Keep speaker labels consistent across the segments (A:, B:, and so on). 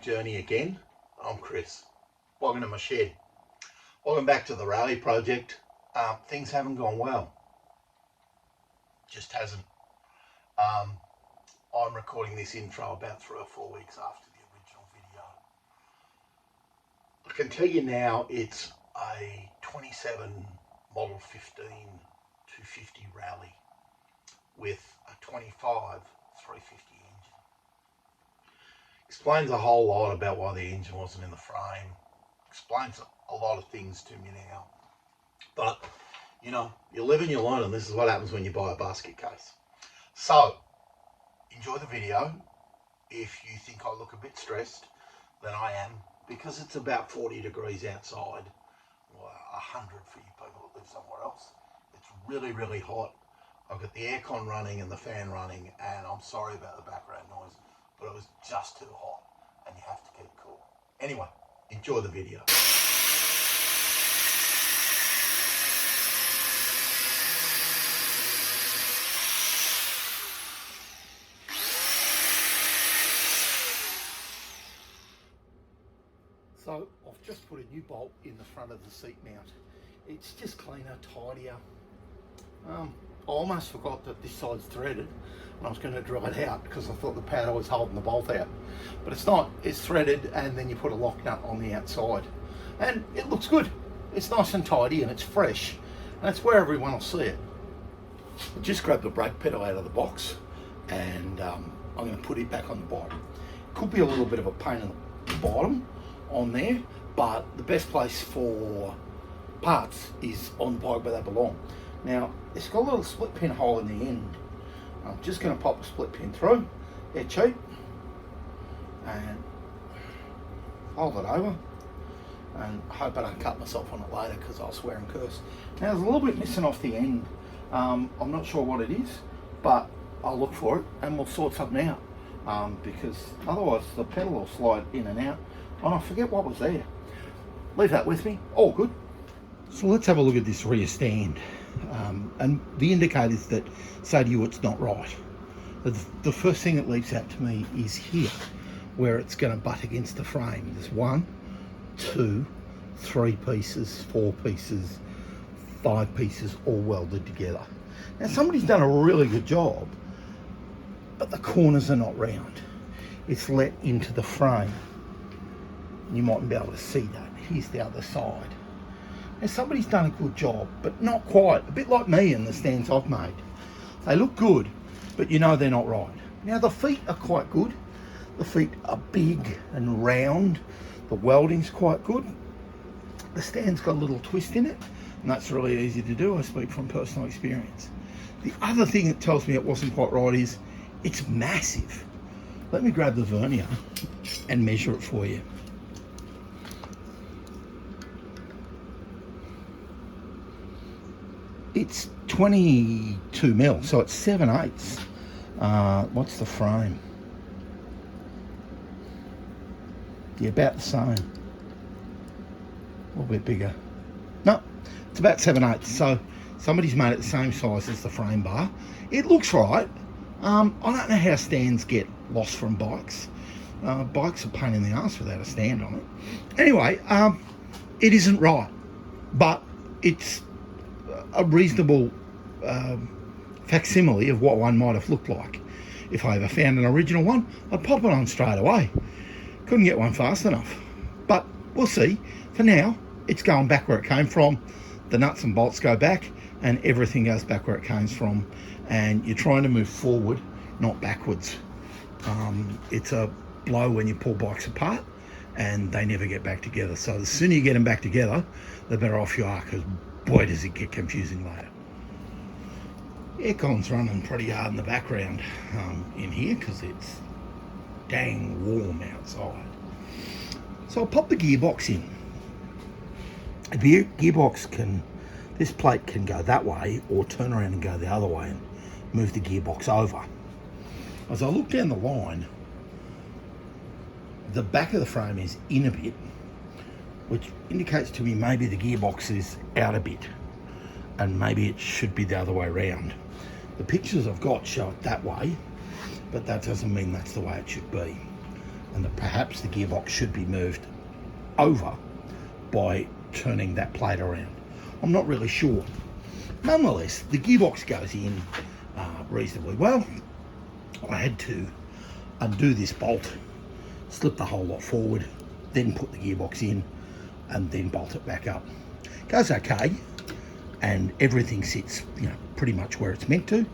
A: journey again. I'm Chris. Welcome to my shed. Welcome back to the Rally Project. Things haven't gone well. Just hasn't. I'm recording this intro about 3 or 4 weeks after the original video. I can tell you now it's a 27 Model 15 250 Rally with a 25 350 engine. Explains a whole lot about why the engine wasn't in the frame. Explains a lot of things to me now. But, you know, you live and you learn, and this is what happens when you buy a basket case. So, enjoy the video. If you think I look a bit stressed, then I am, because it's about 40 degrees outside. Well, 100 for you people that live somewhere else. It's really, really hot. I've got the aircon running and the fan running, and I'm sorry about the background noise, but it was just too hot, and you have to keep cool. Anyway, enjoy the video. So I've just put a new bolt in the front of the seat mount. It's just cleaner, tidier. I almost forgot that this side's threaded, and I was going to drill it out because I thought the pad was holding the bolt out. But it's not, it's threaded, and then you put a lock nut on the outside. And it looks good. It's nice and tidy, and it's fresh. And it's where everyone will see it. I just grabbed the brake pedal out of the box, and I'm going to put it back on the bottom. Could be a little bit of a pain in the bottom on there, but the best place for parts is on the bike where they belong. Now, it's got a little split pin hole in the end. I'm just going to pop a split pin through. They're cheap. And fold it over. And hope I don't cut myself on it later because I'll swear and curse. Now, there's a little bit missing off the end. I'm not sure what it is, but I'll look for it and we'll sort something out. Because otherwise the pedal will slide in and out. And I forget what was there. Leave that with me. All good. So let's have a look at this rear stand. And the indicators that say to you it's not right. The first thing that leaps out to me is here, where it's going to butt against the frame. There's 1, 2, 3 pieces, 4 pieces, 5 pieces all welded together. Now somebody's done a really good job, but the corners are not round. It's let into the frame. You mightn't be able to see that. Here's the other side. Now somebody's done a good job, but not quite. A bit like me in the stands I've made. They look good, but you know they're not right. Now the feet are quite good. The feet are big and round. The welding's quite good. The stand's got a little twist in it, and that's really easy to do. I speak from personal experience. The other thing that tells me it wasn't quite right is it's massive. Let me grab the vernier and measure it for you. It's 22 mil, so it's 7/8. What's the frame? Yeah, about the same. A little bit bigger. No, it's about 7/8. So somebody's made it the same size as the frame bar. It looks right. I don't know how stands get lost from bikes. Bikes are a pain in the ass without a stand on it. Anyway, it isn't right, but it's a reasonable facsimile of what one might have looked like. If I ever found an original one, I'd pop it on straight away. Couldn't get one fast enough, but we'll see. For now, it's going back where it came from. The nuts and bolts go back, and everything goes back where it came from, and you're trying to move forward, not backwards. It's a blow when you pull bikes apart, and they never get back together. So the sooner you get them back together, the better off you are, because boy does it get confusing later. Aircon's running pretty hard in the background in here because it's dang warm outside. So I'll pop the gearbox in. The gearbox this plate can go that way or turn around and go the other way and move the gearbox over. As I look down the line, the back of the frame is in a bit, which indicates to me maybe the gearbox is out a bit and maybe it should be the other way around. The pictures I've got show it that way, but that doesn't mean that's the way it should be. and that perhaps the gearbox should be moved over by turning that plate around. I'm not really sure. Nonetheless, the gearbox goes in reasonably well. I had to undo this bolt, slip the whole lot forward, then put the gearbox in, and then bolt it back up. Goes okay, and everything sits, pretty much where it's meant to,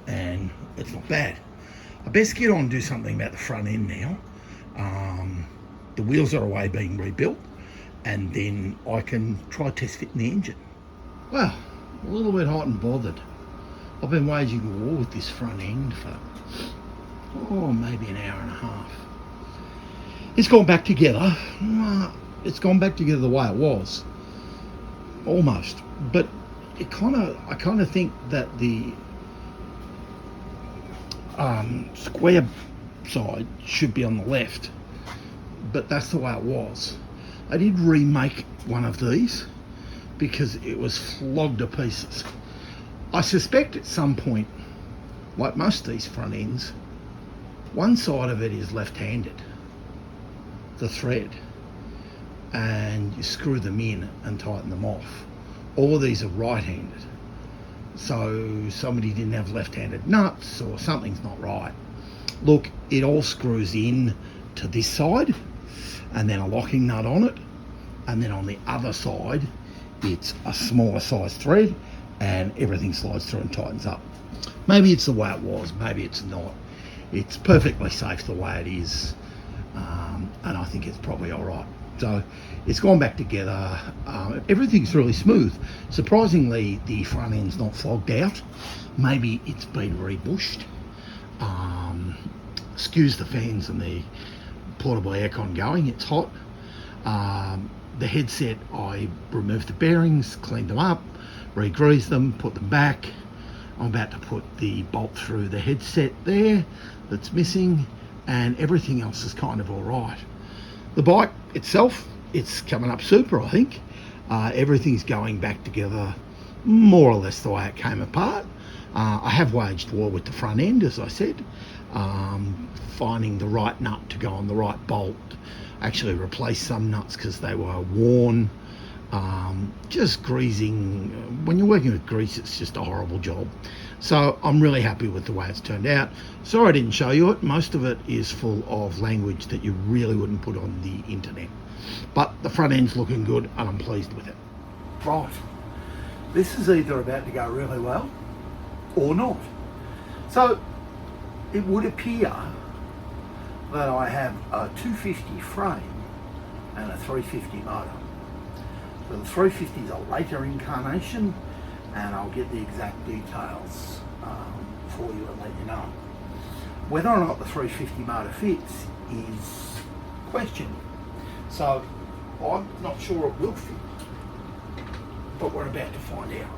A: and it's not bad. I best get on and do something about the front end now. The wheels are away being rebuilt, and then I can try test fitting the engine. Well, a little bit hot and bothered. I've been waging a war with this front end for, maybe an hour and a half. It's gone back together. It's gone back together the way it was, almost. But I kind of think that the square side should be on the left, but that's the way it was. I did remake one of these because it was flogged to pieces. I suspect at some point, like most of these front ends, one side of it is left-handed, the thread, and you screw them in and tighten them off. All of these are right-handed, so somebody didn't have left-handed nuts or something's not right. Look, it all screws in to this side and then a locking nut on it, and then on the other side it's a smaller size thread and everything slides through and tightens up. Maybe it's the way it was, maybe it's not. It's perfectly safe the way it is, and I think it's probably all right. So it's gone back together. Everything's really smooth. Surprisingly, the front end's not flogged out. Maybe it's been rebushed. Excuse the fans and the portable aircon going, it's hot. The headset, I removed the bearings, cleaned them up, re-greased them, put them back. I'm about to put the bolt through the headset there that's missing, and everything else is kind of all right. The bike itself, it's coming up super, I think. Everything's going back together more or less the way it came apart. I have waged war with the front end, as I said, finding the right nut to go on the right bolt. Actually replaced some nuts because they were worn. Just greasing. When you're working with grease, it's just a horrible job. So I'm really happy with the way it's turned out. Sorry I didn't show you it. Most of it is full of language that you really wouldn't put on the internet. But the front end's looking good and I'm pleased with it. Right. This is either about to go really well or not. So it would appear that I have a 250 frame and a 350 motor. So the 350 is a later incarnation, and I'll get the exact details for you and let you know. Whether or not the 350 motor fits is questioned. So I'm not sure it will fit, but we're about to find out.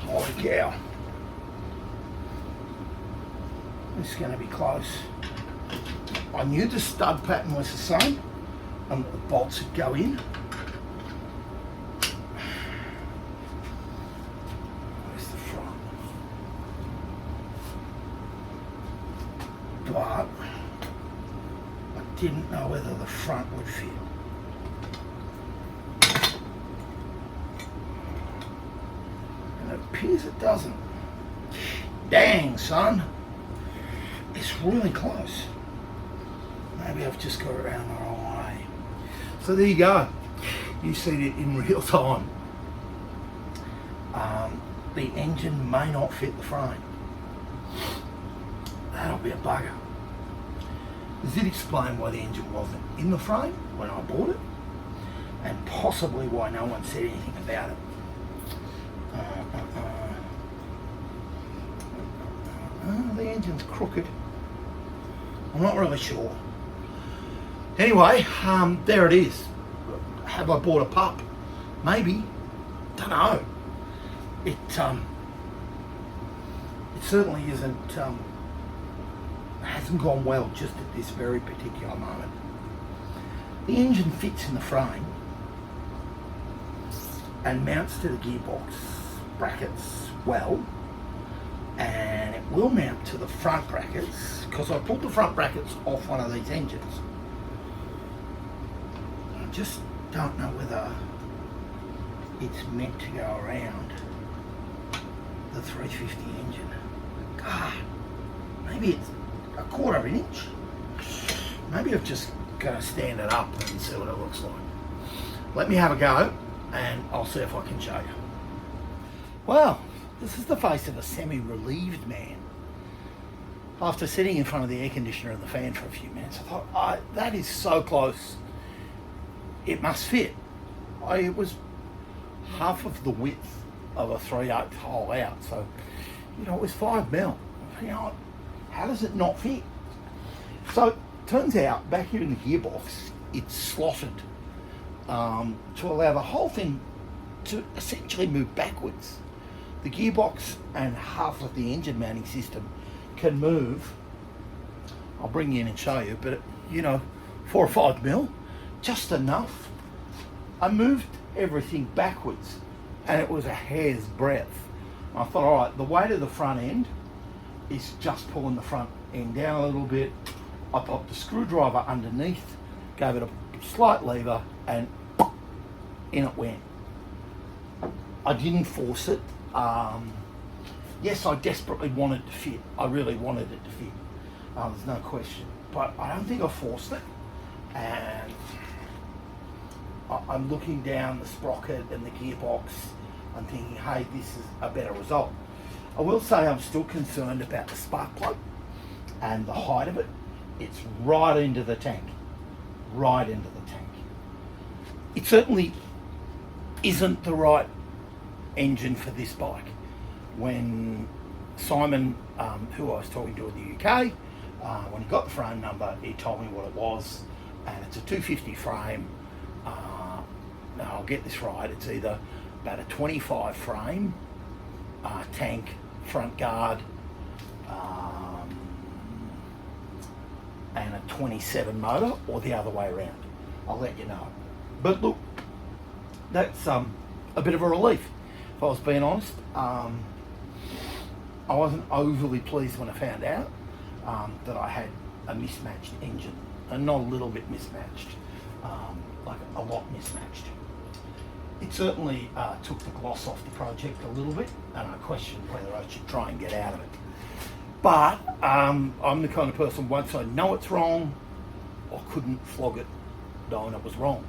A: Holy cow. This is going to be close. I knew the stud pattern was the same and the bolts would go in. Where's the front? But I didn't know whether the front would fit. And it appears it doesn't. Dang, son. It's really close. Maybe I've just got it around the wrong way. So there you go. You've seen it in real time. The engine may not fit the frame. That'll be a bugger. Does it explain why the engine wasn't in the frame when I bought it? And possibly why no one said anything about it. The engine's crooked. I'm not really sure. Anyway, there it is. Have I bought a pup? Maybe. Don't know. It certainly isn't. Hasn't gone well just at this very particular moment. The engine fits in the frame and mounts to the gearbox brackets well, and it will mount to the front brackets because I pulled the front brackets off one of these engines. I just don't know whether it's meant to go around the 350 engine. God, maybe it's a quarter of an inch. Maybe I've just got to stand it up and see what it looks like. Let me have a go and I'll see if I can show you. Well, this is the face of a semi-relieved man. After sitting in front of the air conditioner and the fan for a few minutes, I thought, that is so close. It must fit. It was half of the width of a 3/8 hole out, so it was 5 mil. How does it not fit? So it turns out back here in the gearbox, it's slotted to allow the whole thing to essentially move backwards. The gearbox and half of the engine mounting system can move. I'll bring you in and show you, but 4 or 5 mil, just enough. I moved everything backwards and it was a hair's breadth. I thought, all right, the weight of the front end is just pulling the front end down a little bit. I popped the screwdriver underneath, gave it a slight lever, and in it went. I didn't force it. Yes, I desperately wanted to fit. I really wanted it to fit. There's no question. But I don't think I forced it. And I'm looking down the sprocket and the gearbox. I'm thinking, hey, this is a better result. I will say I'm still concerned about the spark plug and the height of it. It's right into the tank. Right into the tank. It certainly isn't the right engine for this bike. When Simon, who I was talking to in the UK, when he got the frame number, he told me what it was, and it's a 250 frame. Now I'll get this right, it's either about a 25 frame, tank, front guard, and a 27 motor, or the other way around. I'll let you know. But look, that's a bit of a relief, if I was being honest. I wasn't overly pleased when I found out that I had a mismatched engine, and not a little bit mismatched, like a lot mismatched. It certainly took the gloss off the project a little bit, and I questioned whether I should try and get out of it. But I'm the kind of person, once I know it's wrong, I couldn't flog it knowing it was wrong.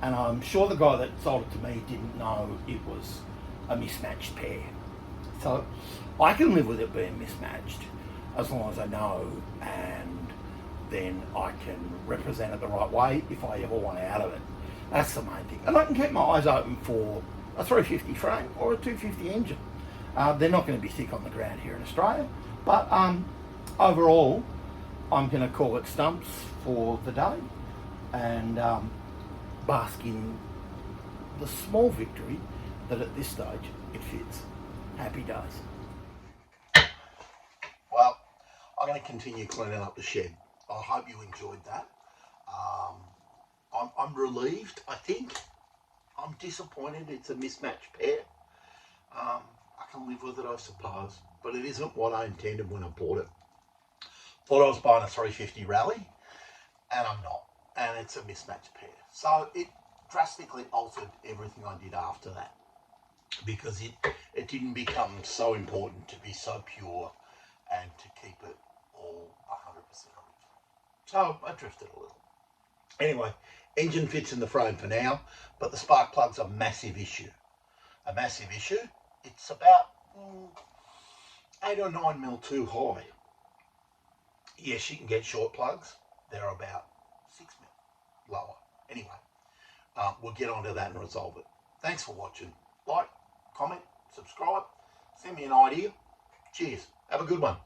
A: And I'm sure the guy that sold it to me didn't know it was a mismatched pair. So I can live with it being mismatched as long as I know, and then I can represent it the right way if I ever want out of it. That's the main thing. And I can keep my eyes open for a 350 frame or a 250 engine. They're not going to be thick on the ground here in Australia, but overall I'm going to call it stumps for the day and bask in the small victory that at this stage it fits. Happy days. Well, I'm going to continue cleaning up the shed. I hope you enjoyed that. I'm relieved, I think. I'm disappointed it's a mismatched pair. I can live with it, I suppose, but it isn't what I intended when I bought it. Thought I was buying a 350 Rally, and I'm not. And it's a mismatched pair. So it drastically altered everything I did after that, because it didn't become so important to be so pure and to keep it all 100% original. So I drifted a little. Anyway, engine fits in the frame for now, but the spark plug's a massive issue. A massive issue. It's about 8 or 9 mil too high. Yes, you can get short plugs. They're about 6 mil lower. Anyway, we'll get onto that and resolve it. Thanks for watching. Like, comment, subscribe, send me an idea. Cheers. Have a good one.